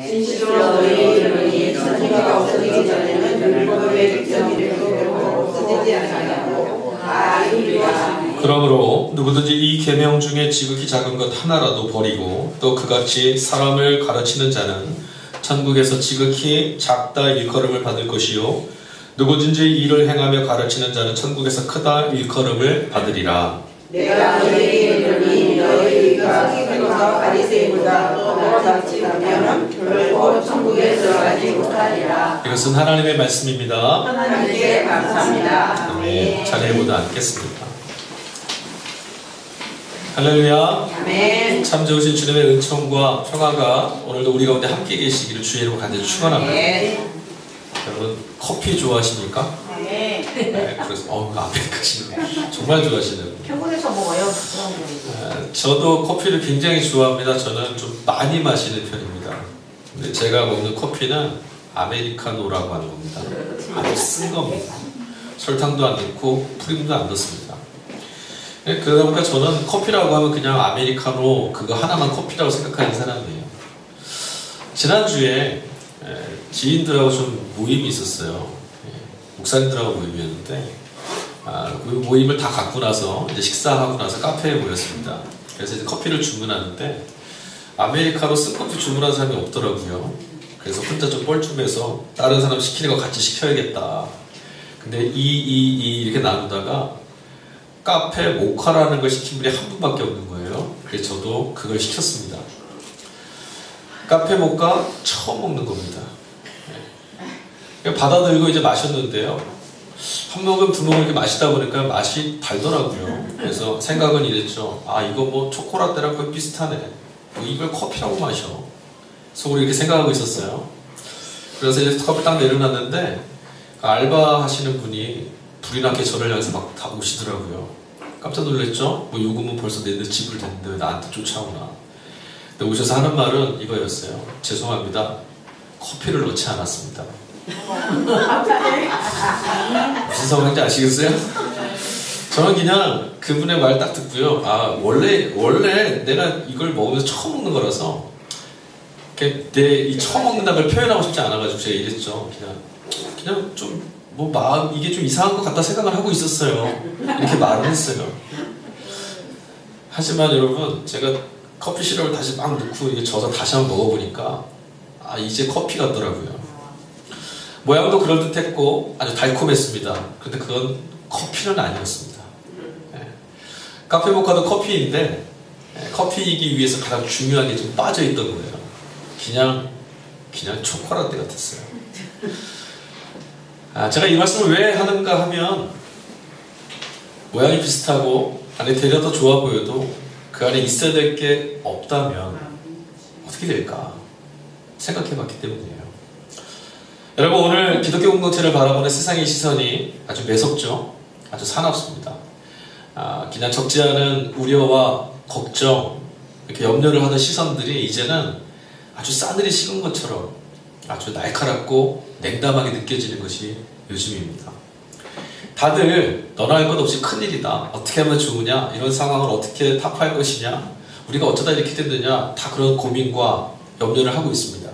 진실로 너희에게 이르노니 천지가 없어지기 전에는 율법의 규정이 없어지지 아니하고 다 이루리라. 그러므로 누구든지 이 계명 중에 지극히 작은 것 하나라도 버리고 또 그같이 사람을 가르치는 자는 천국에서 지극히 작다 일컬음을 받을 것이요 누구든지 이를 행하며 가르치는 자는 천국에서 크다 일컬음을 받으리라. 내가 너희에게 이르노니 너희가 서기관과 바리새인보다 더 낫지 않으면 결코 천국에 들어가지 못하리라. 이것은 하나님의 말씀입니다. 하나님께 감사합니다. 아멘. 자리에보다 앉겠습니다. 할렐루야. 아멘. 참 좋으신 주님의 은총과 평화가 오늘도 우리 가운데 함께 계시기를 주의 이름으로 간절히 축원합니다. 여러분 커피 좋아하십니까? 네, 그래서 아메리카노 정말 좋아하시네요. 편의점에서 먹어요. 저도 커피를 굉장히 좋아합니다. 저는 좀 많이 마시는 편입니다. 근데 제가 먹는 커피는 아메리카노라고 하는 겁니다. 아주 쓴 겁니다. 설탕도 안 넣고 프림도 안 넣습니다. 그러다 보니까 저는 커피라고 하면 그냥 아메리카노 그거 하나만 커피라고 생각하는 사람이에요. 지난주에 지인들하고 좀 모임이 있었어요. 목사님들하고 모임이었는데 그 모임을 다 갖고 나서 이제 식사하고 나서 카페에 모였습니다. 그래서 이제 커피를 주문하는데 아메리카노 쓴 커피 주문하는 사람이 없더라고요. 그래서 혼자 좀 뻘쭘해서 다른 사람 시키는 거 같이 시켜야겠다. 근데 이렇게 나누다가 카페 모카라는 걸 시킨 분이 한 분밖에 없는 거예요. 그래서 저도 그걸 시켰습니다. 카페 모카 처음 먹는 겁니다. 받아들고 이제 마셨는데요. 한 모금 두 모금 이렇게 마시다 보니까 맛이 달더라고요. 그래서 생각은 이랬죠. 이거 뭐 초코라떼랑 거의 비슷하네. 이걸 커피라고 마셔. 속으로 이렇게 생각하고 있었어요. 그래서 이제 커피 딱 내려놨는데 알바 하시는 분이 불이 나게 저를 향해서 막 다 오시더라고요. 깜짝 놀랐죠? 뭐 요금은 벌써 내 집을 댔는데 왜 나한테 쫓아오나. 근데 오셔서 하는 말은 이거였어요. 죄송합니다. 커피를 넣지 않았습니다. 무슨 상황인지 아시겠어요? 저는 그냥 그분의 말 딱 듣고요. 원래 내가 이걸 먹으면서 처음 먹는 거라서 내 이 처음 먹는다는 걸 표현하고 싶지 않아가지고 제가 이랬죠. 그냥 좀 뭐 마음 이게 좀 이상한 것 같다 생각을 하고 있었어요. 이렇게 말을 했어요. 하지만 여러분 제가 커피 시럽을 다시 막 넣고 이게 져서 다시 한번 먹어보니까 이제 커피 같더라고요. 모양도 그럴듯했고 아주 달콤했습니다. 그런데 그건 커피는 아니었습니다. 카페 모카도 커피인데 커피이기 위해서 가장 중요한 게 좀 빠져있던 거예요. 그냥 초코라떼 같았어요. 제가 이 말씀을 왜 하는가 하면 모양이 비슷하고 안에 되려 더 좋아 보여도 그 안에 있어야 될 게 없다면 어떻게 될까 생각해 봤기 때문이에요. 여러분 오늘 기독교 공동체를 바라보는 세상의 시선이 아주 매섭죠. 아주 사납습니다. 그냥 적지 않은 우려와 걱정 이렇게 염려를 하는 시선들이 이제는 아주 싸늘히 식은 것처럼 아주 날카롭고 냉담하게 느껴지는 것이 요즘입니다. 다들 너나 할 것 없이 큰일이다. 어떻게 하면 좋으냐? 이런 상황을 어떻게 타파할 것이냐? 우리가 어쩌다 이렇게 됐느냐? 다 그런 고민과 염려를 하고 있습니다.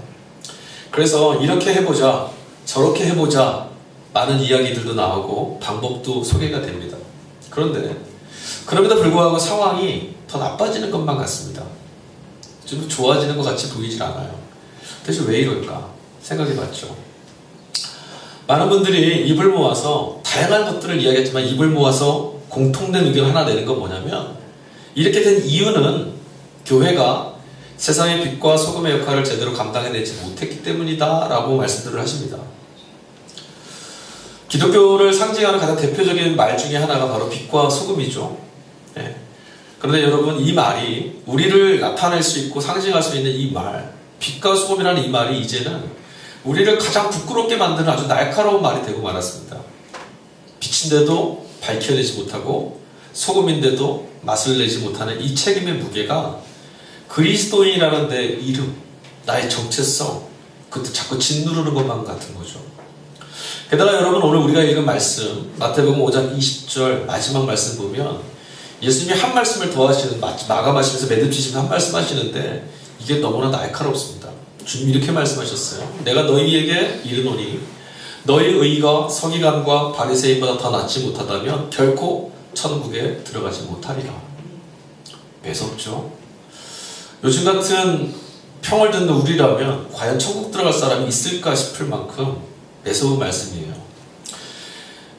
그래서 이렇게 해보자, 저렇게 해보자 많은 이야기들도 나오고 방법도 소개가 됩니다. 그런데 그럼에도 불구하고 상황이 더 나빠지는 것만 같습니다. 좀 좋아지는 것 같이 보이질 않아요. 대체 왜 이럴까 생각해봤죠. 많은 분들이 입을 모아서 다양한 것들을 이야기했지만 입을 모아서 공통된 의견 하나 내는 건 뭐냐면 이렇게 된 이유는 교회가 세상의 빛과 소금의 역할을 제대로 감당해내지 못했기 때문이다 라고 말씀들을 하십니다. 기독교를 상징하는 가장 대표적인 말 중에 하나가 바로 빛과 소금이죠. 그런데 여러분 이 말이 우리를 나타낼 수 있고 상징할 수 있는 이 말 빛과 소금이라는 이 말이 이제는 우리를 가장 부끄럽게 만드는 아주 날카로운 말이 되고 말았습니다. 빛인데도 밝혀내지 못하고 소금인데도 맛을 내지 못하는 이 책임의 무게가 그리스도인이라는 내 이름, 나의 정체성 그것도 자꾸 짓누르는 것만 같은 거죠. 게다가 여러분 오늘 우리가 읽은 말씀 마태복음 5장 20절 마지막 말씀 보면 예수님이 한 말씀을 더 하시는 마감하시면서 매듭지시면서 한 말씀 하시는데 이게 너무나 날카롭습니다. 주님 이렇게 말씀하셨어요. 내가 너희에게 이르노니 너희 의가 서기관과 바리새인보다 더 낫지 못하다면 결코 천국에 들어가지 못하리라. 매섭죠? 요즘 같은 평을 듣는 우리라면 과연 천국 들어갈 사람이 있을까 싶을 만큼 매서운 말씀이에요.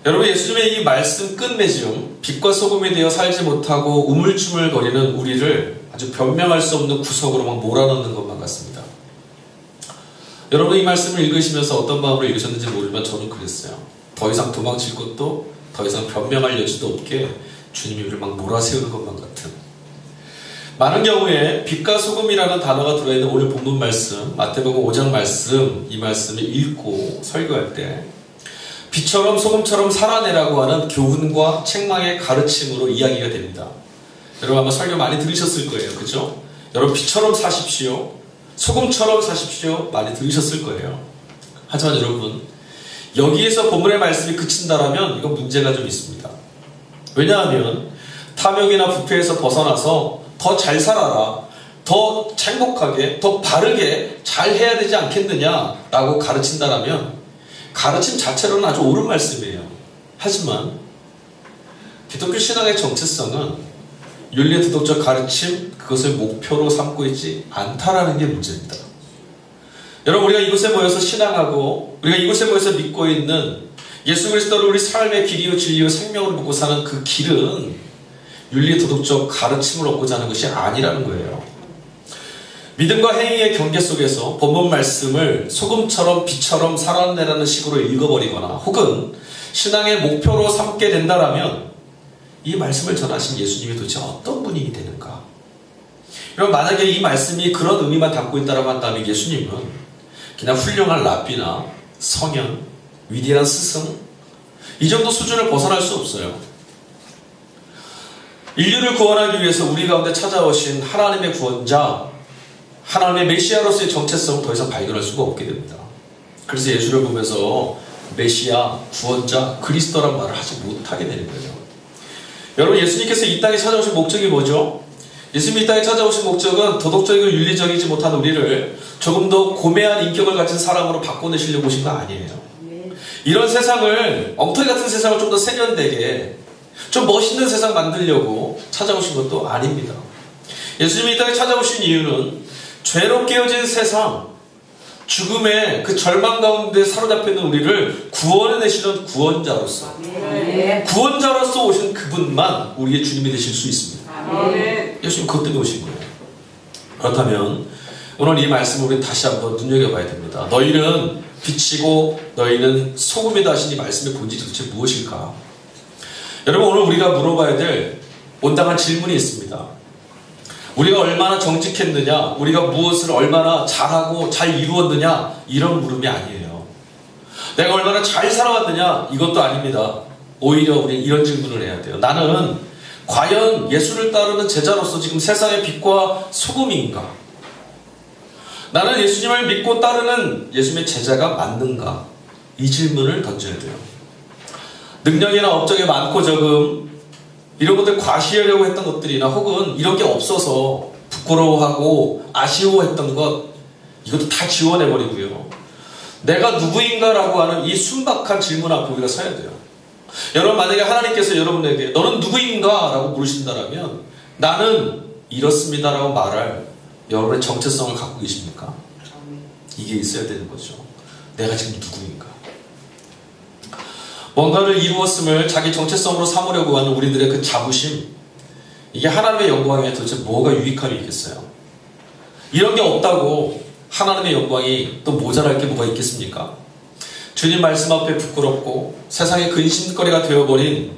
여러분, 예수님의 이 말씀 끝맺음, 빛과 소금이 되어 살지 못하고 우물쭈물거리는 우리를 아주 변명할 수 없는 구석으로 막 몰아넣는 것만 같습니다. 여러분, 이 말씀을 읽으시면서 어떤 마음으로 읽으셨는지 모르지만 저는 그랬어요. 더 이상 도망칠 것도 더 이상 변명할 여지도 없게 주님이 우리를 막 몰아세우는 것만 같은. 많은 경우에 빛과 소금이라는 단어가 들어있는 오늘 본문 말씀, 마태복음 5장 말씀, 이 말씀을 읽고 설교할 때 빛처럼 소금처럼 살아내라고 하는 교훈과 책망의 가르침으로 이야기가 됩니다. 여러분 아마 설교 많이 들으셨을 거예요. 그죠? 여러분 빛처럼 사십시오. 소금처럼 사십시오. 많이 들으셨을 거예요. 하지만 여러분, 여기에서 본문의 말씀이 그친다라면 이건 문제가 좀 있습니다. 왜냐하면 탐욕이나 부패에서 벗어나서 더 잘 살아라, 더 행복하게, 더 바르게 잘 해야 되지 않겠느냐라고 가르친다라면 가르침 자체로는 아주 옳은 말씀이에요. 하지만 기독교 신앙의 정체성은 윤리의 도덕적 가르침, 그것을 목표로 삼고 있지 않다라는 게 문제입니다. 여러분, 우리가 이곳에 모여서 신앙하고 우리가 이곳에 모여서 믿고 있는 예수 그리스도를 우리 삶의 길이요 진리요 생명으로 믿고 사는 그 길은 윤리 도덕적 가르침을 얻고자 하는 것이 아니라는 거예요. 믿음과 행위의 경계 속에서 본문 말씀을 소금처럼 빛처럼 살아내라는 식으로 읽어버리거나 혹은 신앙의 목표로 삼게 된다라면 이 말씀을 전하신 예수님이 도대체 어떤 분이 되는가? 여러분, 만약에 이 말씀이 그런 의미만 담고 있다고 한다면 예수님은 그냥 훌륭한 랍비나 성현, 위대한 스승, 이 정도 수준을 벗어날 수 없어요. 인류를 구원하기 위해서 우리 가운데 찾아오신 하나님의 구원자, 하나님의 메시아로서의 정체성을 더 이상 발견할 수가 없게 됩니다. 그래서 예수를 보면서 메시아, 구원자, 그리스도란 말을 하지 못하게 되는 거죠. 여러분, 예수님께서 이 땅에 찾아오신 목적이 뭐죠? 예수님이 이 땅에 찾아오신 목적은 도덕적이고 윤리적이지 못한 우리를 조금 더 고매한 인격을 가진 사람으로 바꿔내시려고 오신 거 아니에요. 이런 세상을, 엉터리 같은 세상을 좀 더 세련되게, 좀 멋있는 세상 만들려고 찾아오신 것도 아닙니다. 예수님이 이 땅에 찾아오신 이유는 죄로 깨어진 세상, 죽음의 그 절망 가운데 사로잡혀 있는 우리를 구원해내시는 구원자로서, 구원자로서 오신 그분만 우리의 주님이 되실 수 있습니다. 예수님 그것 때문에 오신 거예요. 그렇다면 오늘 이 말씀을 우리 다시 한번 눈여겨봐야 됩니다. 너희는 빛이고 너희는 소금이다 하신 이 말씀의 본질이 도대체 무엇일까? 여러분, 오늘 우리가 물어봐야 될 온당한 질문이 있습니다. 우리가 얼마나 정직했느냐, 우리가 무엇을 얼마나 잘하고 잘 이루었느냐, 이런 물음이 아니에요. 내가 얼마나 잘 살아왔느냐, 이것도 아닙니다. 오히려 우리 이런 질문을 해야 돼요. 나는 과연 예수를 따르는 제자로서 지금 세상의 빛과 소금인가? 나는 예수님을 믿고 따르는 예수님의 제자가 맞는가? 이 질문을 던져야 돼요. 능력이나 업적이 많고 적음, 이런 것들 과시하려고 했던 것들이나 혹은 이런 게 없어서 부끄러워하고 아쉬워했던 것, 이것도 다 지워내버리고요. 내가 누구인가라고 하는 이 순박한 질문 앞에 우리가 서야 돼요. 여러분, 만약에 하나님께서 여러분에게 너는 누구인가? 라고 물으신다면 나는 이렇습니다라고 말할 여러분의 정체성을 갖고 계십니까? 이게 있어야 되는 거죠. 내가 지금 누구인가? 뭔가를 이루었음을 자기 정체성으로 삼으려고 하는 우리들의 그 자부심, 이게 하나님의 영광에 도대체 뭐가 유익함이 있겠어요? 이런 게 없다고 하나님의 영광이 또 모자랄 게 뭐가 있겠습니까? 주님 말씀 앞에 부끄럽고 세상의 근심거리가 되어버린,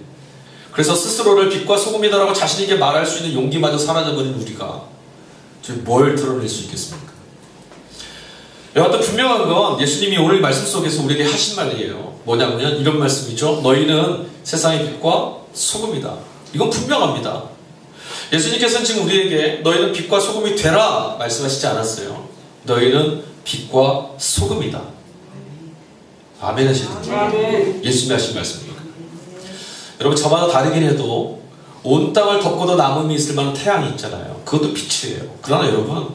그래서 스스로를 빛과 소금이다라고 자신있게 말할 수 있는 용기마저 사라져버린 우리가 뭘 드러낼 수 있겠습니까? 여하튼 분명한 건 예수님이 오늘 말씀 속에서 우리에게 하신 말이에요. 뭐냐면 이런 말씀이죠. 너희는 세상의 빛과 소금이다. 이건 분명합니다. 예수님께서는 지금 우리에게 너희는 빛과 소금이 되라 말씀하시지 않았어요. 너희는 빛과 소금이다. 아멘 하시는 예수님이 하신 말씀입니다. 여러분, 저마다 다르긴 해도 온 땅을 덮고도 남음이 있을 만한 태양이 있잖아요. 그것도 빛이에요. 그러나 여러분,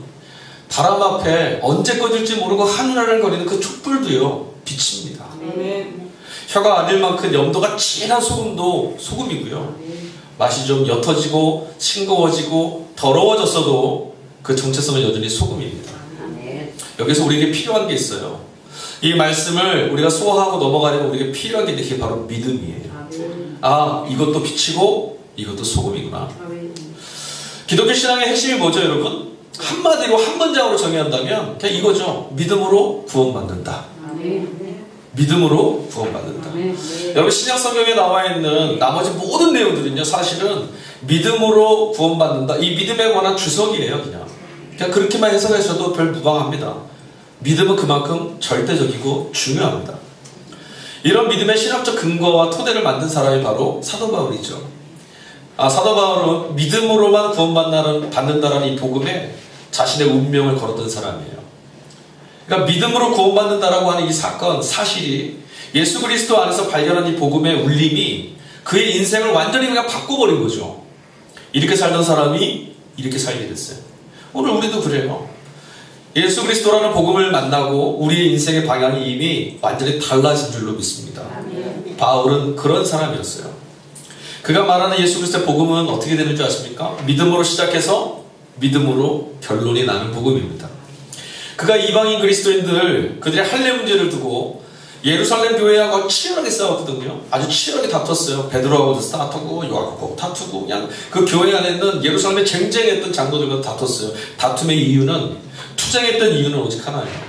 바람 앞에 언제 꺼질지 모르고 하늘하늘거리는 그 촛불도요 빛입니다. 혀가 아닐 만큼 염도가 진한 소금도 소금이고요. 맛이 좀 옅어지고 싱거워지고 더러워졌어도 그 정체성은 여전히 소금입니다. 여기서 우리에게 필요한 게 있어요. 이 말씀을 우리가 소화하고 넘어가려면 우리에게 필요한 게 이게 바로 믿음이에요. 아, 이것도 빛이고 이것도 소금이구나. 기독교 신앙의 핵심이 뭐죠, 여러분? 한마디로 한 문장으로 정의한다면 그냥 이거죠. 믿음으로 구원받는다. 믿음으로 구원받는다. 여러분, 신약 성경에 나와 있는 나머지 모든 내용들은요, 사실은 믿음으로 구원받는다. 이 믿음에 관한 주석이에요, 그냥 그렇게만 해석하셔도 별 무방합니다. 믿음은 그만큼 절대적이고 중요합니다. 이런 믿음의 신학적 근거와 토대를 만든 사람이 바로 사도 바울이죠. 사도 바울은 믿음으로만 구원받는다라는 이 복음에 자신의 운명을 걸었던 사람이에요. 그러니까 믿음으로 구원받는다라고 하는 이 사건, 사실이 예수 그리스도 안에서 발견한 이 복음의 울림이 그의 인생을 완전히 그냥 바꿔버린 거죠. 이렇게 살던 사람이 이렇게 살게 됐어요. 오늘 우리도 그래요. 예수 그리스도라는 복음을 만나고 우리의 인생의 방향이 이미 완전히 달라진 줄로 믿습니다. 바울은 그런 사람이었어요. 그가 말하는 예수 그리스도의 복음은 어떻게 되는 줄 아십니까? 믿음으로 시작해서 믿음으로 결론이 나는 복음입니다. 그가 이방인 그리스도인들, 그들의 할례 문제를 두고 예루살렘 교회하고 치열하게 싸웠거든요. 아주 치열하게 다퉜어요. 베드로하고도 다투고 요한하고 다투고 그냥 그 교회 안에 있는 예루살렘에 쟁쟁했던 장로들과 다퉜어요. 다툼의 이유는, 투쟁했던 이유는 오직 하나예요.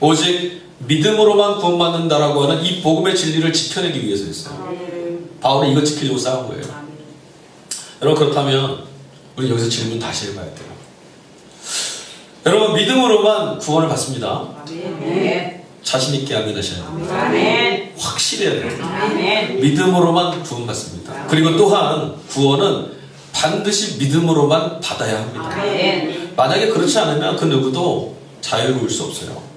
오직 믿음으로만 구원받는다라고 하는 이 복음의 진리를 지켜내기 위해서였어요. 바울은 이거 지키려고 싸운 거예요. 여러분, 그렇다면 우리 여기서 질문 다시 해봐야 돼요. 여러분, 믿음으로만 구원을 받습니다. 자신 있게 아멘 하셔야 됩니다. 확실해야 됩니다. 믿음으로만 구원받습니다. 그리고 또한 구원은 반드시 믿음으로만 받아야 합니다. 만약에 그렇지 않으면 그 누구도 자유로울 수 없어요.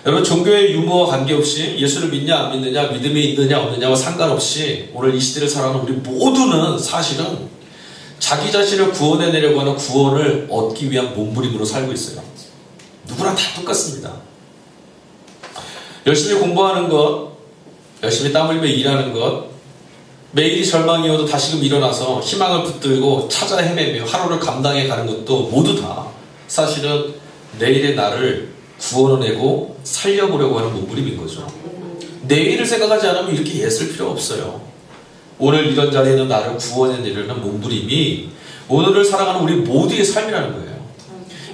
여러분, 종교의 유무와 관계없이 예수를 믿냐 안 믿느냐, 믿음이 있느냐 없느냐와 상관없이 오늘 이 시대를 살아가는 우리 모두는 사실은 자기 자신을 구원해내려고 하는 구원을 얻기 위한 몸부림으로 살고 있어요. 누구나 다 똑같습니다. 열심히 공부하는 것, 열심히 땀 흘리며 일하는 것, 매일이 절망이어도 다시금 일어나서 희망을 붙들고 찾아 헤매며 하루를 감당해 가는 것도 모두 다 사실은 내일의 나를 구원해내고 살려보려고 하는 몸부림인 거죠. 내일을 생각하지 않으면 이렇게 애쓸 필요 없어요. 오늘 이런 자리에 있는 나를 구원해내려는 몸부림이 오늘을 살아가는 우리 모두의 삶이라는 거예요.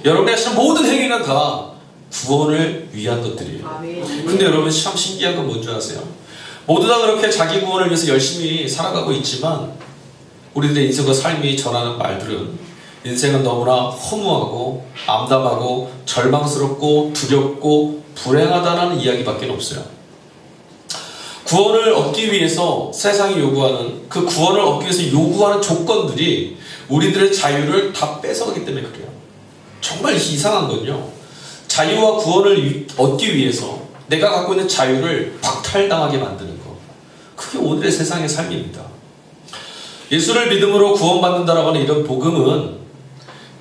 여러분의 하시는 모든 행위는 다 구원을 위한 것들이에요. 근데 여러분, 참 신기한 건 뭔지 아세요? 모두 다 그렇게 자기 구원을 위해서 열심히 살아가고 있지만 우리들의 인생과 삶이 전하는 말들은 인생은 너무나 허무하고 암담하고 절망스럽고 두렵고 불행하다는 이야기밖에 없어요. 구원을 얻기 위해서 세상이 요구하는, 그 구원을 얻기 위해서 요구하는 조건들이 우리들의 자유를 다 뺏어가기 때문에 그래요. 정말 이상한 건요, 자유와 구원을 얻기 위해서 내가 갖고 있는 자유를 박탈당하게 만드는 것, 그게 오늘의 세상의 삶입니다. 예수를 믿음으로 구원받는다라고 하는 이런 복음은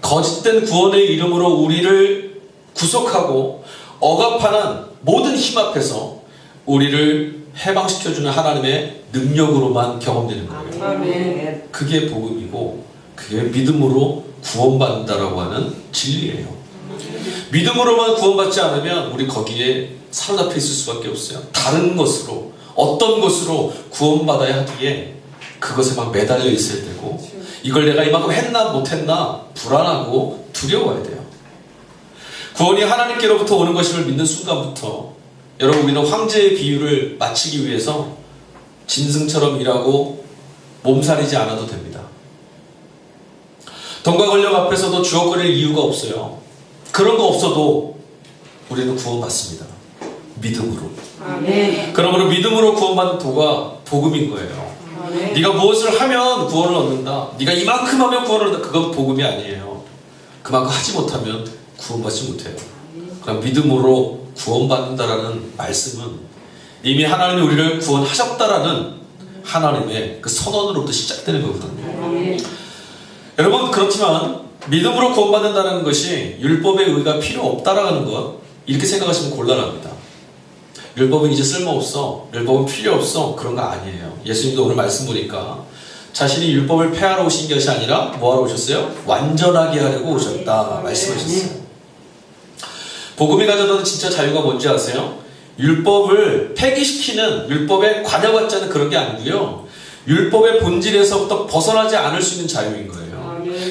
거짓된 구원의 이름으로 우리를 구속하고 억압하는 모든 힘 앞에서 우리를 해방시켜주는 하나님의 능력으로만 경험되는 거예요. 그게 복음이고 그게 믿음으로 구원받는다라고 하는 진리예요. 믿음으로만 구원받지 않으면 우리 거기에 사로잡혀 있을 수밖에 없어요. 다른 것으로, 어떤 것으로 구원받아야 하기에 그것에 막 매달려 있어야 되고, 이걸 내가 이만큼 했나 못했나 불안하고 두려워야 돼요. 구원이 하나님께로부터 오는 것임을 믿는 순간부터 여러분, 우리는 황제의 비유를 마치기 위해서 짐승처럼 일하고 몸살이지 않아도 됩니다. 돈과 권력 앞에서도 주역거릴 이유가 없어요. 그런 거 없어도 우리는 구원받습니다. 믿음으로. 그러므로 믿음으로 구원받는 도가 복음인 거예요. 네가 무엇을 하면 구원을 얻는다, 네가 이만큼 하면 구원을 얻는다, 그건 복음이 아니에요. 그만큼 하지 못하면 구원받지 못해요. 그럼 믿음으로 구원받는다라는 말씀은 이미 하나님이 우리를 구원하셨다라는 하나님의 그 선언으로부터 시작되는 거거든요. 여러분, 그렇지만 믿음으로 구원받는다는 것이 율법의 의가 필요 없다라는 것, 이렇게 생각하시면 곤란합니다. 율법은 이제 쓸모없어, 율법은 필요 없어, 그런 거 아니에요. 예수님도 오늘 말씀 보니까 자신이 율법을 폐하러 오신 것이 아니라 뭐하러 오셨어요? 완전하게 하려고 오셨다 말씀하셨어요. 복음이 가져다는 진짜 자유가 뭔지 아세요? 율법을 폐기시키는, 율법에 관여받지 않는 그런 게 아니고요, 율법의 본질에서부터 벗어나지 않을 수 있는 자유인 거예요.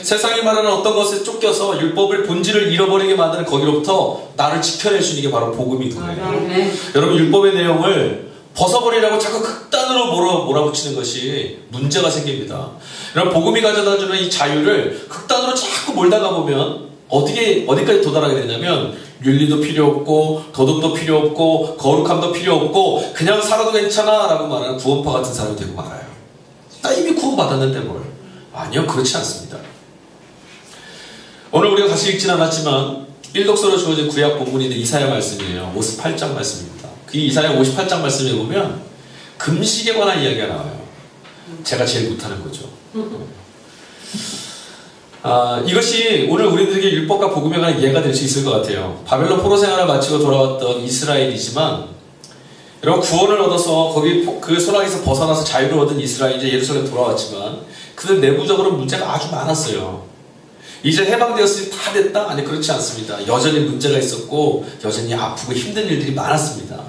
세상이 말하는 어떤 것에 쫓겨서 율법을 본질을 잃어버리게 만드는 거기로부터 나를 지켜낼 수 있는 게 바로 복음이 거예요. 여러분, 율법의 내용을 벗어버리라고 자꾸 극단으로 몰아붙이는 것이 문제가 생깁니다. 여러분, 복음이 가져다주는 이 자유를 극단으로 자꾸 몰다가 보면 어디까지 도달하게 되냐면 윤리도 필요 없고 도덕도 필요 없고 거룩함도 필요 없고 그냥 살아도 괜찮아 라고 말하는 구원파 같은 사람이 되고 말아요. 나 이미 구원받았는데 뭘. 아니요, 그렇지 않습니다. 오늘 우리가 같이 읽진 않았지만 일독서로 주어진 구약 본문인데 이사야 말씀이에요. 58장 말씀입니다. 그 이사야 58장 말씀에 보면 금식에 관한 이야기가 나와요. 제가 제일 못하는 거죠. 이것이 오늘 우리들에게 율법과 복음에 관한 이해가 될 수 있을 것 같아요. 바벨론 포로 생활을 마치고 돌아왔던 이스라엘이지만, 여러분, 구원을 얻어서 거기 그 소나기에서 벗어나서 자유를 얻은 이스라엘이 이제 예루살렘 돌아왔지만 그들 내부적으로 문제가 아주 많았어요. 이제 해방되었으니 다 됐다? 아니, 그렇지 않습니다. 여전히 문제가 있었고 여전히 아프고 힘든 일들이 많았습니다.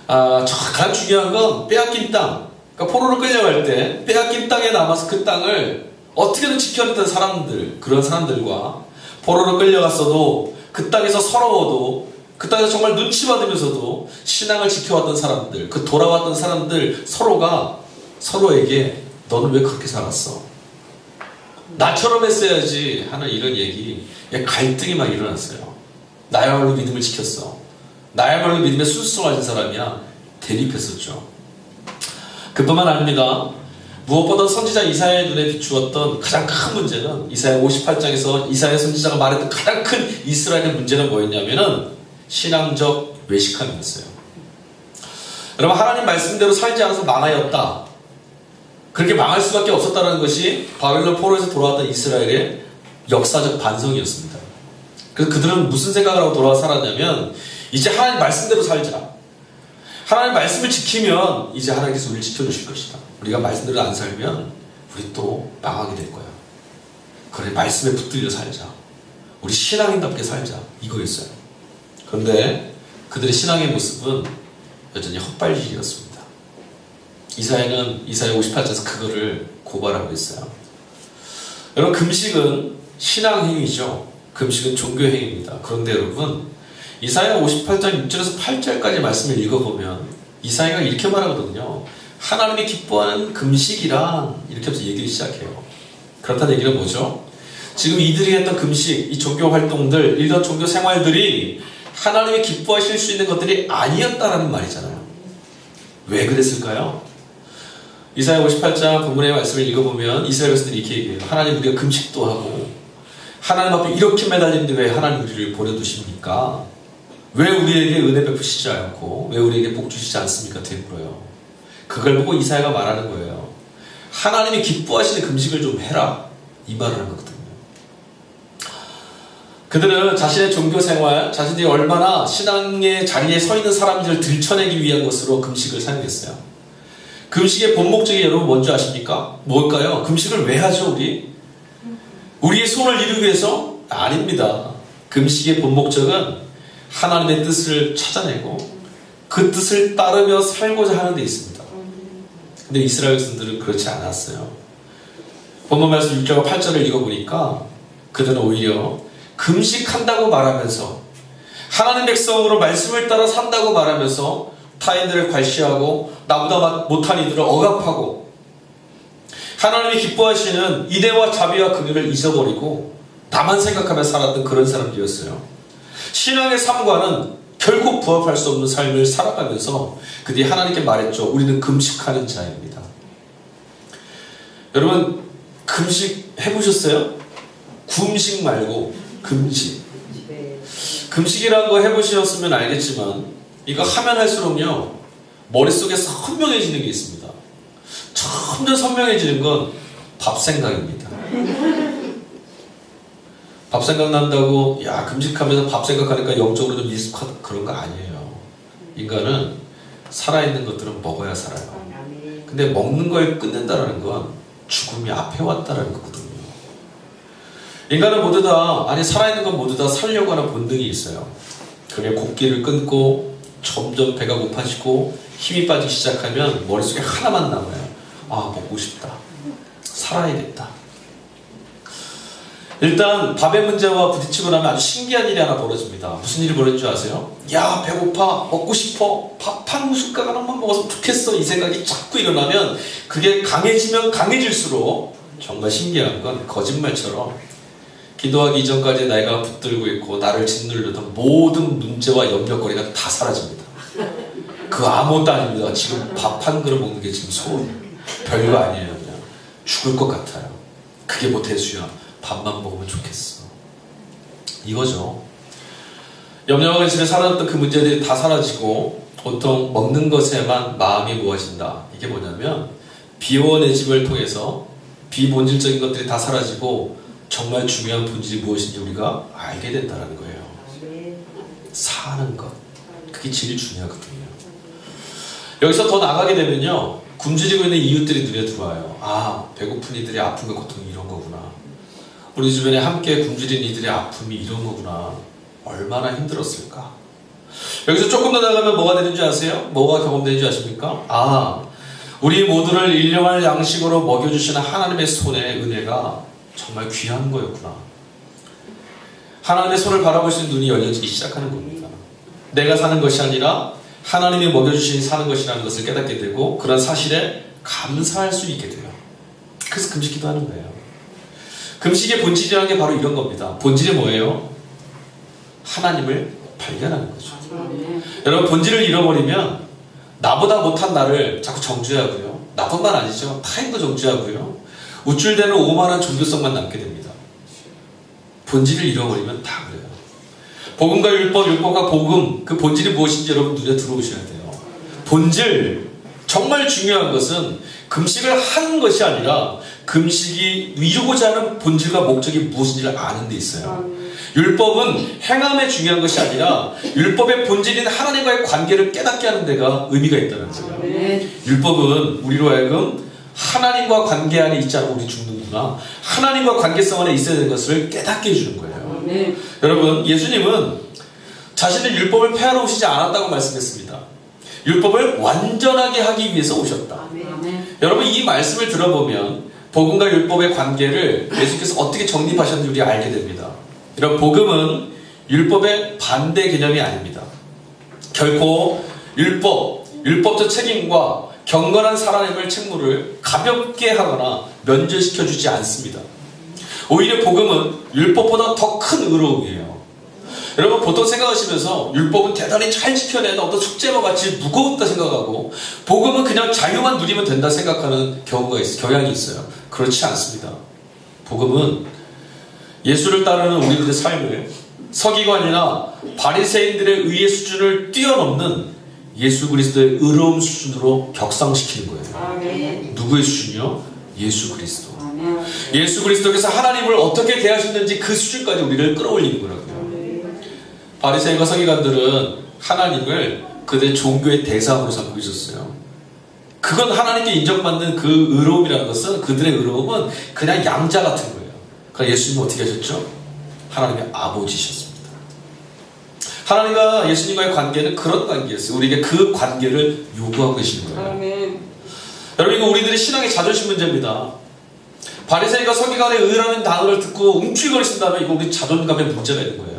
가장 중요한 건 빼앗긴 땅, 그러니까 포로로 끌려갈 때 빼앗긴 땅에 남아서 그 땅을 어떻게든 지켜냈던 사람들, 그런 사람들과 포로로 끌려갔어도 그 땅에서 서러워도 그 땅에서 정말 눈치 받으면서도 신앙을 지켜왔던 사람들, 그 돌아왔던 사람들 서로가 서로에게 너는 왜 그렇게 살았어? 나처럼 했어야지 하는 이런 얘기, 갈등이 막 일어났어요. 나야말로 믿음을 지켰어. 나야말로 믿음에 순수하신 사람이야. 대립했었죠. 그뿐만 아닙니다. 무엇보다 선지자 이사야의 눈에 비추었던 가장 큰 문제는 이사야 58장에서 이사야 선지자가 말했던 가장 큰 이스라엘의 문제는 뭐였냐면은 신앙적 외식함이었어요. 여러분, 하나님 말씀대로 살지 않아서 망하였다. 그렇게 망할 수밖에 없었다는 것이 바벨론 포로에서 돌아왔던 이스라엘의 역사적 반성이었습니다. 그래서 그들은 무슨 생각을 하고 돌아와 살았냐면, 이제 하나님 말씀대로 살자. 하나님 말씀을 지키면 이제 하나님께서 우리를 지켜주실 것이다. 우리가 말씀대로 안 살면 우리 또 망하게 될 거야. 그래, 말씀에 붙들려 살자. 우리 신앙인답게 살자. 이거였어요. 그런데 그들의 신앙의 모습은 여전히 헛발질이었습니다. 이사야는 이사야 58장에서 그거를 고발하고 있어요. 여러분, 금식은 신앙행위죠. 금식은 종교행위입니다. 그런데 여러분, 이사야 58장 6절에서 8절까지 말씀을 읽어보면 이사야가 이렇게 말하거든요. 하나님이 기뻐하는 금식이란, 이렇게 하면서 얘기를 시작해요. 그렇다는 얘기는 뭐죠? 지금 이들이 했던 금식, 이 종교 활동들, 이런 종교 생활들이 하나님이 기뻐하실 수 있는 것들이 아니었다라는 말이잖아요. 왜 그랬을까요? 이사야 58장 본문의 말씀을 읽어보면 이스라엘 백성들이 이렇게 얘기해요. 하나님, 우리가 금식도 하고 하나님 앞에 이렇게 매달리는데 왜 하나님 우리를 버려두십니까? 왜 우리에게 은혜 베푸시지 않고 왜 우리에게 복 주시지 않습니까? 되물어요. 그걸 보고 이사야가 말하는 거예요. 하나님이 기뻐하시는 금식을 좀 해라. 이 말을 한 거거든요. 그들은 자신의 종교생활, 자신들이 얼마나 신앙의 자리에 서 있는 사람들을 들춰내기 위한 것으로 금식을 사용했어요. 금식의 본 목적이 여러분 뭔지 아십니까? 뭘까요? 금식을 왜 하죠, 우리? 우리의 소원을 이루기 위해서? 아닙니다. 금식의 본 목적은 하나님의 뜻을 찾아내고 그 뜻을 따르며 살고자 하는 데 있습니다. 근데 이스라엘 백성들은 그렇지 않았어요. 본문 말씀 6절과 8절을 읽어보니까 그들은 오히려 금식한다고 말하면서 하나님 백성으로 말씀을 따라 산다고 말하면서 타인들을 괄시하고 나보다 못한 이들을 억압하고 하나님이 기뻐하시는 이대와 자비와 긍휼을 잊어버리고 나만 생각하며 살았던 그런 사람들이었어요. 신앙의 삶과는 결코 부합할 수 없는 삶을 살아가면서 그들이 하나님께 말했죠. 우리는 금식하는 자입니다. 여러분, 금식 해보셨어요? 굼식 말고 금식. 금식이라는 거 해보셨으면 알겠지만 이거 하면 할수록요 머릿속에 선명해지는 게 있습니다. 점점 선명해지는 건 밥 생각입니다. 밥 생각난다고 야 금식하면서 밥 생각하니까 영적으로 좀 미숙하다 그런 거 아니에요. 인간은 살아있는 것들은 먹어야 살아요. 근데 먹는 걸 끊는다라는 건 죽음이 앞에 왔다라는 거거든요. 인간은 모두 다 아니 살아있는 건 모두 다 살려고 하는 본능이 있어요. 그게 곡기를 끊고 점점 배가 고파지고 힘이 빠지기 시작하면 머릿속에 하나만 남아요. 아 먹고 싶다. 살아야겠다. 일단 밥의 문제와 부딪히고 나면 아주 신기한 일이 하나 벌어집니다. 무슨 일이 벌어진 줄 아세요? 야 배고파 먹고 싶어 밥 한 숟가락 하나만 먹었으면 좋겠어 이 생각이 자꾸 일어나면 그게 강해지면 강해질수록 정말 신기한 건 거짓말처럼 기도하기 이전까지 내가 붙들고 있고 나를 짓누르던 모든 문제와 염려거리가 다 사라집니다. 그거 아무것도 아닙니다. 지금 밥 한 그릇 먹는 게 지금 소원이에요. 별거 아니에요. 그냥 죽을 것 같아요. 그게 뭐 대수야. 밥만 먹으면 좋겠어. 이거죠. 염려와 근심에 살아났던 그 문제들이 다 사라지고 보통 먹는 것에만 마음이 모아진다. 이게 뭐냐면 비워내 집을 통해서 비본질적인 것들이 다 사라지고 정말 중요한 본질이 무엇인지 우리가 알게 된다는 거예요. 사는 것. 그게 제일 중요하거든요. 여기서 더 나가게 되면요. 굶주리고 있는 이웃들이 눈에 들어와요. 아, 배고픈 이들의 아픔과 고통이 이런 거구나. 우리 주변에 함께 굶주린 이들의 아픔이 이런 거구나. 얼마나 힘들었을까. 여기서 조금 더 나가면 뭐가 되는지 아세요? 뭐가 경험되는지 아십니까? 아, 우리 모두를 일용할 양식으로 먹여주시는 하나님의 손의 은혜가 정말 귀한 거였구나. 하나님의 손을 바라볼 수 있는 눈이 열려지기 시작하는 겁니다. 내가 사는 것이 아니라 하나님이 먹여주시니 사는 것이라는 것을 깨닫게 되고 그런 사실에 감사할 수 있게 돼요. 그래서 금식기도 하는 거예요. 금식의 본질이라는 게 바로 이런 겁니다. 본질이 뭐예요? 하나님을 발견하는 거죠. 여러분 본질을 잃어버리면 나보다 못한 나를 자꾸 정죄하고요. 나뿐만 아니죠. 타인도 정죄하고요. 우쭐대는 오만한 종교성만 남게 됩니다. 본질을 잃어버리면 다 그래요. 복음과 율법, 율법과 복음 그 본질이 무엇인지 여러분 눈에 들어오셔야 돼요. 본질 정말 중요한 것은 금식을 하는 것이 아니라 금식이 이루고자 하는 본질과 목적이 무엇인지를 아는 데 있어요. 율법은 행함에 중요한 것이 아니라 율법의 본질인 하나님과의 관계를 깨닫게 하는 데가 의미가 있다는 거예요. 율법은 우리로 하여금 하나님과 관계 안에 있지 않고 우리 죽는구나. 하나님과 관계성 안에 있어야 되는 것을 깨닫게 해주는 거예요. 여러분 예수님은 자신의 율법을 폐하러 오시지 않았다고 말씀했습니다. 율법을 완전하게 하기 위해서 오셨다. 여러분 이 말씀을 들어보면 복음과 율법의 관계를 예수께서 어떻게 정립하셨는지 우리가 알게 됩니다. 여러분 복음은 율법의 반대 개념이 아닙니다. 결코 율법적 책임과 경건한 살아남을 책무를 가볍게 하거나 면제시켜주지 않습니다. 오히려 복음은 율법보다 더 큰 의로움이에요. 여러분 보통 생각하시면서 율법은 대단히 잘 지켜야 되는 어떤 숙제와 같이 무거웠다 생각하고 복음은 그냥 자유만 누리면 된다 생각하는 경향이 있어요. 그렇지 않습니다. 복음은 예수를 따르는 우리들의 삶을 서기관이나 바리새인들의 의의 수준을 뛰어넘는 예수 그리스도의 의로움 수준으로 격상시키는 거예요. 누구의 수준이요? 예수 그리스도. 예수 그리스도께서 하나님을 어떻게 대하셨는지 그 수준까지 우리를 끌어올리는 거라고요. 바리새인과 서기관들은 하나님을 그들의 종교의 대상으로 삼고 있었어요. 그건 하나님께 인정받는 그 의로움이라는 것은 그들의 의로움은 그냥 양자 같은 거예요. 그러니까 예수님은 어떻게 하셨죠? 하나님의 아버지셨습니다. 하나님과 예수님과의 관계는 그런 관계였어요. 우리에게 그 관계를 요구하고 계시는 거예요. 여러분 이거 우리들의 신앙의 자존심 문제입니다. 바리새인과 서기관의 의라는 단어를 듣고 움찔거리신다면 이거 우리 자존감에 문제가 있는 거예요.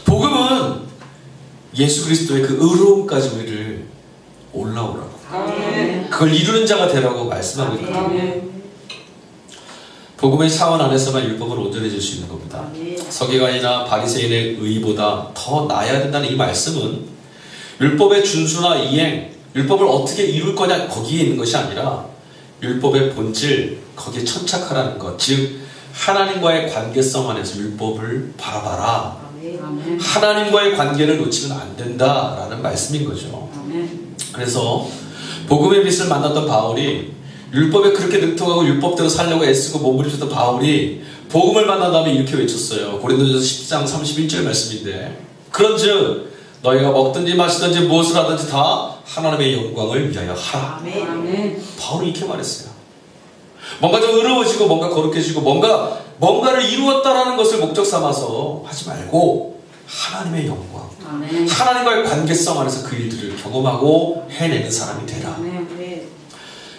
복음은 예수 그리스도의 그 의로움까지 우리를 올라오라고 그걸 이루는 자가 되라고 말씀하고 있거든요. 복음의 차원 안에서만 율법은 온전해질 수 있는 겁니다. 서기관이나 바리새인의 의보다 더 나아야 된다는 이 말씀은 율법의 준수나 이행, 율법을 어떻게 이룰 거냐 거기에 있는 것이 아니라 율법의 본질, 거기에 천착하라는 것, 즉 하나님과의 관계성 안에서 율법을 바라봐라. 하나님과의 관계를 놓치면 안 된다라는 말씀인 거죠. 그래서 복음의 빛을 만났던 바울이 율법에 그렇게 능통하고 율법대로 살려고 애쓰고 몸부림쳤던 바울이 복음을 만난 다음에 이렇게 외쳤어요. 고린도전서 10장 31절 말씀인데, 그런즉 너희가 먹든지 마시든지 무엇을 하든지 다 하나님의 영광을 위하여 하라. 아멘. 바울이 이렇게 말했어요. 뭔가 좀 의로워지고 뭔가 거룩해지고 뭔가를 이루었다라는 것을 목적 삼아서 하지 말고 하나님의 영광, 아멘. 하나님과의 관계성 안에서 그 일들을 경험하고 해내는 사람이 되라.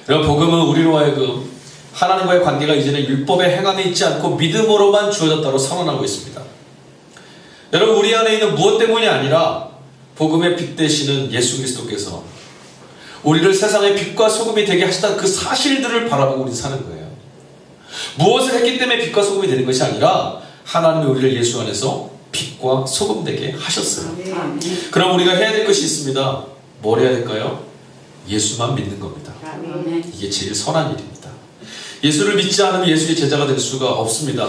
여러분, 복음은 우리로 하여금 하나님과의 관계가 이제는 율법의 행함에 있지 않고 믿음으로만 주어졌다고 선언하고 있습니다. 여러분, 우리 안에 있는 무엇 때문이 아니라 복음의 빛 되시는 예수 그리스도께서 우리를 세상의 빛과 소금이 되게 하시다 그 사실들을 바라보고 우리 사는 거예요. 무엇을 했기 때문에 빛과 소금이 되는 것이 아니라 하나님이 우리를 예수 안에서 빛과 소금 되게 하셨어요. 그럼 우리가 해야 될 것이 있습니다. 뭘 해야 될까요? 예수만 믿는 겁니다. 이게 제일 선한 일입니다. 예수를 믿지 않으면 예수의 제자가 될 수가 없습니다.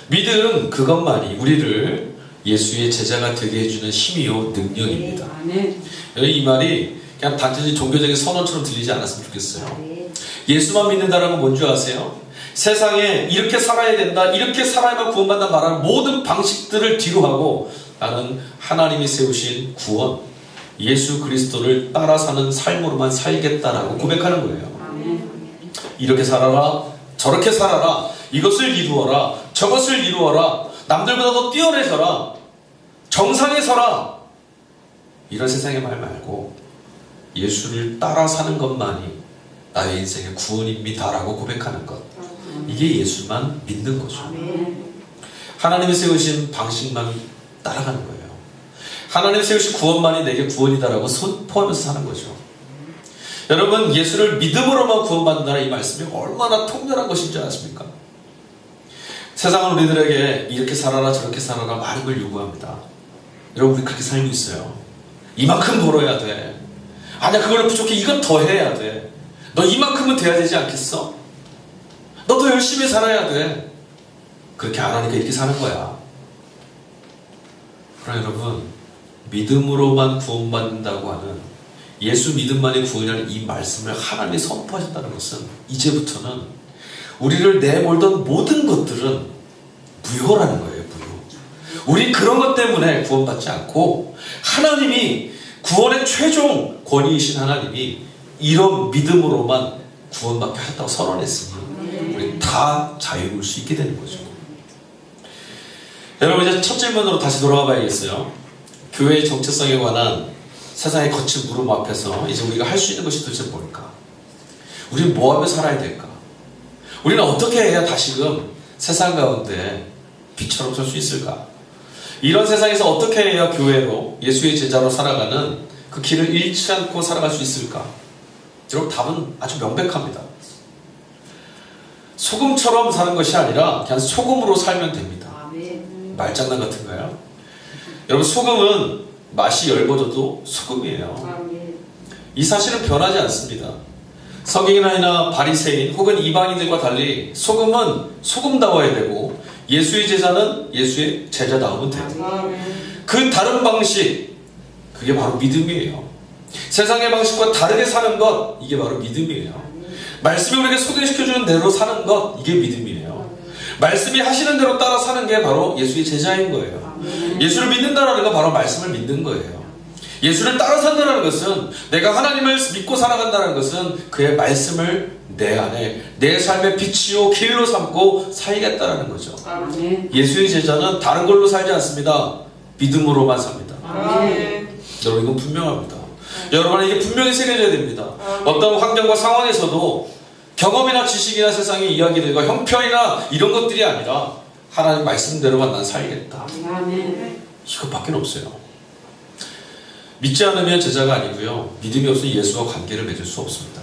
믿음 그것만이 우리를 예수의 제자가 되게 해주는 힘이요 능력입니다. 이 말이 그냥 단지 종교적인 선언처럼 들리지 않았으면 좋겠어요. 예수만 믿는다는 건 뭔지 아세요? 세상에 이렇게 살아야 된다, 이렇게 살아야만 구원받는다 말하는 모든 방식들을 뒤로 하고 나는 하나님이 세우신 구원, 예수 그리스도를 따라 사는 삶으로만 살겠다라고 고백하는 거예요. 이렇게 살아라, 저렇게 살아라, 이것을 이루어라, 저것을 이루어라, 남들보다 더 뛰어내서라, 정상에 서라, 이런 세상의 말 말고 예수를 따라 사는 것만이 나의 인생의 구원입니다 라고 고백하는 것, 이게 예수만 믿는 거죠. 하나님이 세우신 방식만 따라가는 거예요. 하나님이 세우신 구원만이 내게 구원이다라고 선포하면서 사는 거죠. 여러분, 예수를 믿음으로만 구원받는다는 이 말씀이 얼마나 통렬한 것인지 아십니까? 세상은 우리들에게 이렇게 살아라 저렇게 살아라 많은 걸 요구합니다. 여러분, 우리 그렇게 살고 있어요. 이만큼 벌어야 돼. 아니야, 그걸로 부족해. 이건 더 해야 돼. 너 이만큼은 돼야 되지 않겠어? 너 더 열심히 살아야 돼. 그렇게 안 하니까 이렇게 사는 거야. 그러나 여러분, 믿음으로만 구원받는다고 하는, 예수 믿음만이 구원이라는 이 말씀을 하나님이 선포하셨다는 것은 이제부터는 우리를 내몰던 모든 것들은 무효라는 거예요. 무효. 우리 그런 것 때문에 구원받지 않고 하나님이, 구원의 최종 권위이신 하나님이 이런 믿음으로만 구원받게 하셨다고 선언했으니 우리 다 자유로울 수 있게 되는 거죠. 여러분, 이제 첫 질문으로 다시 돌아가 봐야겠어요. 교회의 정체성에 관한 세상의 거친 물음 앞에서 이제 우리가 할 수 있는 것이 도대체 뭘까? 우리는 뭐 하며 살아야 될까? 우리는 어떻게 해야 다시금 세상 가운데 빛처럼 설 수 있을까? 이런 세상에서 어떻게 해야 교회로, 예수의 제자로 살아가는 그 길을 잃지 않고 살아갈 수 있을까? 여러분, 답은 아주 명백합니다. 소금처럼 사는 것이 아니라 그냥 소금으로 살면 됩니다. 말장난 같은가요? 여러분, 소금은 맛이 엷어져도 소금이에요. 이 사실은 변하지 않습니다. 서기관이나 바리새인 혹은 이방인들과 달리 소금은 소금다워야 되고 예수의 제자는 예수의 제자다우면 돼요. 그 다른 방식, 그게 바로 믿음이에요. 세상의 방식과 다르게 사는 것, 이게 바로 믿음이에요. 말씀이 우리에게 소개시켜주는 대로 사는 것, 이게 믿음이에요. 말씀이 하시는 대로 따라 사는 게 바로 예수의 제자인 거예요. 예수를 믿는다는 건 바로 말씀을 믿는 거예요. 예수를 따라 산다는 것은, 내가 하나님을 믿고 살아간다는 것은 그의 말씀을 내 안에, 내 삶의 빛이요 길로 삼고 살겠다는 거죠. 예수의 제자는 다른 걸로 살지 않습니다. 믿음으로만 삽니다. 여러분, 이건 분명합니다. 여러분, 이게 분명히 새겨져야 됩니다. 어떤 환경과 상황에서도 경험이나 지식이나 세상의 이야기들과 형편이나 이런 것들이 아니라 하나님 말씀대로만 난 살겠다. 이것밖에 없어요. 믿지 않으면 제자가 아니고요, 믿음이 없으면 예수와 관계를 맺을 수 없습니다.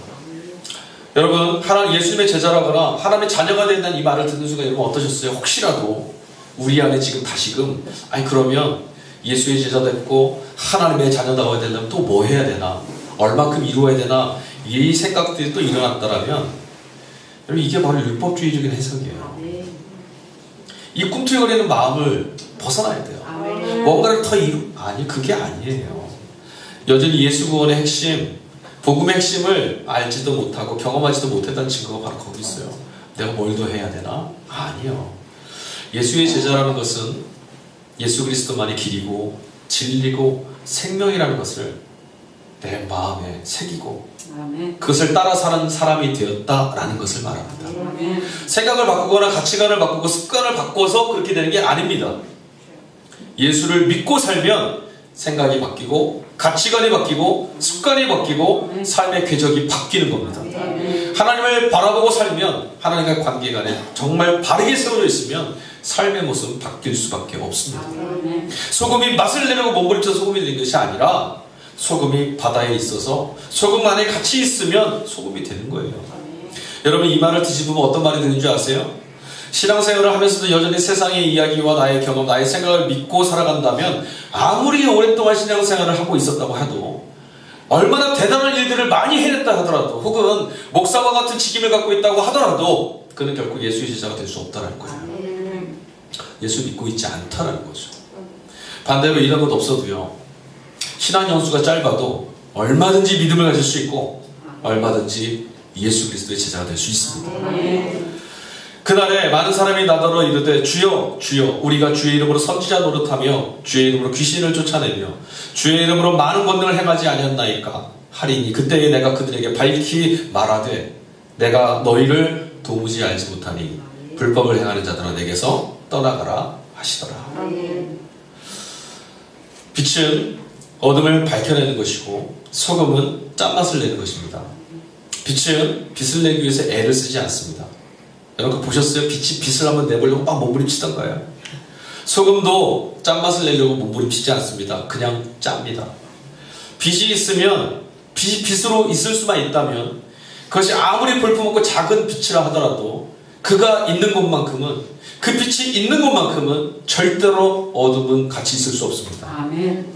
여러분, 예수님의 제자라거나 하나님의 자녀가 된다는 이 말을 듣는 순간 여러분 어떠셨어요? 혹시라도 우리 안에 지금 다시금, 아니 그러면 예수의 제자 됐고 하나님의 자녀다워야 되려면 또 뭐 해야 되나, 얼마큼 이루어야 되나, 이 생각들이 또 일어났다라면 여러분, 이게 바로 율법주의적인 해석이에요. 이 꿈틀거리는 마음을 벗어나야 돼요. 뭔가를 더 아니, 그게 아니에요. 여전히 예수 구원의 핵심, 복음의 핵심을 알지도 못하고 경험하지도 못했다는 증거가 바로 거기 있어요. 내가 뭘 더 해야 되나? 아니요. 예수의 제자라는 것은 예수 그리스도만이 길이고 진리고 생명이라는 것을 내 마음에 새기고 그것을 따라 사는 사람이 되었다라는 것을 말합니다. 생각을 바꾸거나 가치관을 바꾸고 습관을 바꿔서 그렇게 되는 게 아닙니다. 예수를 믿고 살면 생각이 바뀌고 가치관이 바뀌고 습관이 바뀌고 삶의 궤적이 바뀌는 겁니다. 하나님을 바라보고 살면 하나님과의 관계가 정말 바르게 세워져 있으면 삶의 모습은 바뀔 수밖에 없습니다. 소금이 맛을 내려고 몸부림쳐 소금이 되는 것이 아니라 소금이 바다에 있어서 소금 안에 같이 있으면 소금이 되는 거예요. 여러분 이 말을 뒤집으면 어떤 말이 되는 줄 아세요? 신앙생활을 하면서도 여전히 세상의 이야기와 나의 경험, 나의 생각을 믿고 살아간다면 아무리 오랫동안 신앙생활을 하고 있었다고 해도 얼마나 대단한 일들을 많이 해냈다 하더라도 혹은 목사와 같은 직임을 갖고 있다고 하더라도 그는 결국 예수의 제자가 될 수 없다는 거예요. 예수 믿고 있지 않다는 거죠. 반대로 이런 것 없어도요. 신앙 연수가 짧아도 얼마든지 믿음을 가질 수 있고 얼마든지 예수 그리스도의 제자가 될 수 있습니다. 그날에 많은 사람이 나더러 이르되 주여 주여 우리가 주의 이름으로 선지자 노릇하며 주의 이름으로 귀신을 쫓아내며 주의 이름으로 많은 권능을 행하지 아니었나이까 하리니 그때에 내가 그들에게 밝히 말하되 내가 너희를 도무지 알지 못하니 불법을 행하는 자들아 내게서 떠나가라 하시더라. 빛은 어둠을 밝혀내는 것이고 소금은 짠맛을 내는 것입니다. 빛은 빛을 내기 위해서 애를 쓰지 않습니다. 여러분 보셨어요? 빛이 빛을 한번 내보려고 막 몸부림치던가요? 소금도 짠맛을 내려고 몸부림치지 않습니다. 그냥 짭니다. 빛이 있으면 빛이 빛으로 있을 수만 있다면 그것이 아무리 볼품없고 작은 빛이라 하더라도 그가 있는 곳만큼은 그 빛이 있는 곳만큼은 절대로 어둠은 같이 있을 수 없습니다. 아멘.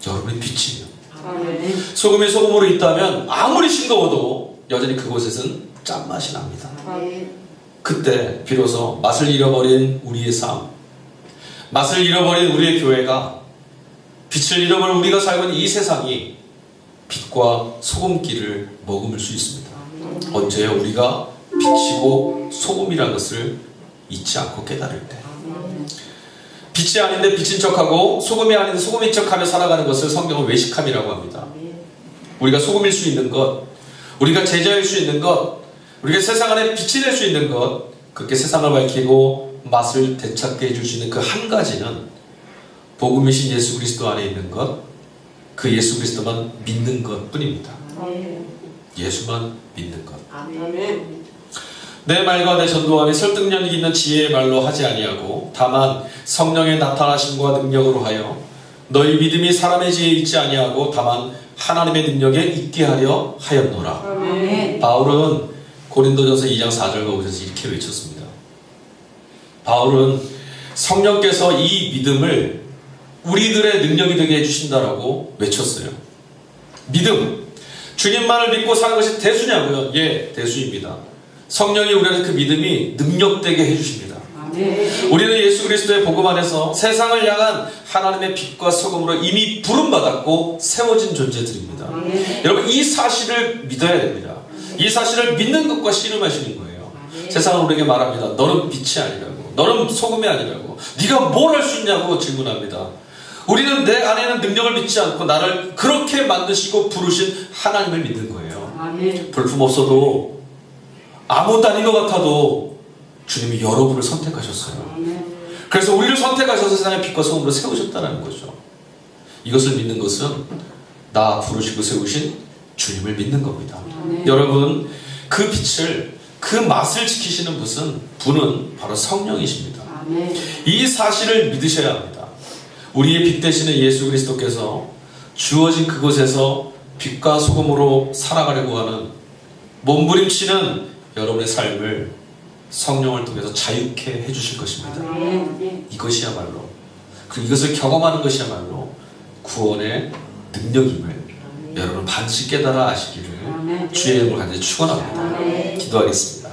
여러분이 빛이에요. 아멘. 소금이 소금으로 있다면 아무리 싱거워도 여전히 그곳에서는 짠맛이 납니다. 아멘. 그때 비로소 맛을 잃어버린 우리의 삶, 맛을 잃어버린 우리의 교회가, 빛을 잃어버린 우리가 살고 있는 이 세상이 빛과 소금기를 머금을 수 있습니다. 언제요? 우리가 빛이고 소금이라는 것을 잊지 않고 깨달을 때. 빛이 아닌데 빛인 척하고 소금이 아닌데 소금인 척하며 살아가는 것을 성경은 외식함이라고 합니다. 우리가 소금일 수 있는 것, 우리가 제자일 수 있는 것, 우리가 세상 안에 빛이 될 수 있는 것, 그렇게 세상을 밝히고 맛을 되찾게 해줄 수 있는 그 한 가지는 복음이신 예수 그리스도 안에 있는 것, 그 예수 그리스도만 믿는 것 뿐입니다. 예수만 믿는 것. 아멘. 내 말과 내 전도함이 설득력 있는 지혜의 말로 하지 아니하고 다만 성령의 나타나심과 능력으로 하여 너희 믿음이 사람의 지혜에 있지 아니하고 다만 하나님의 능력에 있게 하려 하였노라. 아멘. 바울은 고린도전서 2장 4절과 5절에서 이렇게 외쳤습니다. 바울은 성령께서 이 믿음을 우리들의 능력이 되게 해주신다라고 외쳤어요. 믿음, 주님만을 믿고 사는 것이 대수냐고요? 예, 대수입니다. 성령이 우리한테 그 믿음이 능력되게 해주십니다. 아멘. 우리는 예수 그리스도의 복음 안에서 세상을 향한 하나님의 빛과 소금으로 이미 부름받았고 세워진 존재들입니다. 아멘. 여러분 이 사실을 믿어야 됩니다. 이 사실을 믿는 것과 씨름하시는 거예요. 세상은 우리에게 말합니다. 너는 빛이 아니라고, 너는 소금이 아니라고, 네가 뭘 할 수 있냐고 질문합니다. 우리는 내 안에 있는 능력을 믿지 않고 나를 그렇게 만드시고 부르신 하나님을 믿는 거예요. 아멘. 볼품 없어도 아무것도 아닌 것 같아도 주님이 여러분을 선택하셨어요. 아멘. 그래서 우리를 선택하셔서 세상의 빛과 소금으로 세우셨다는 거죠. 이것을 믿는 것은 나 부르시고 세우신 주님을 믿는 겁니다. 아멘. 여러분 그 빛을, 그 맛을 지키시는 분은 바로 성령이십니다. 아멘. 이 사실을 믿으셔야 합니다. 우리의 빛 되시는 예수 그리스도께서 주어진 그곳에서 빛과 소금으로 살아가려고 하는 몸부림치는 여러분의 삶을 성령을 통해서 자유케 해주실 것입니다. 아멘. 이것이야말로, 그리고 이것을 경험하는 것이야말로 구원의 능력임을 여러분 반드시 깨달아 아시기를 아멘. 주의 이름으로 간절히 축원합니다. 아멘. 기도하겠습니다.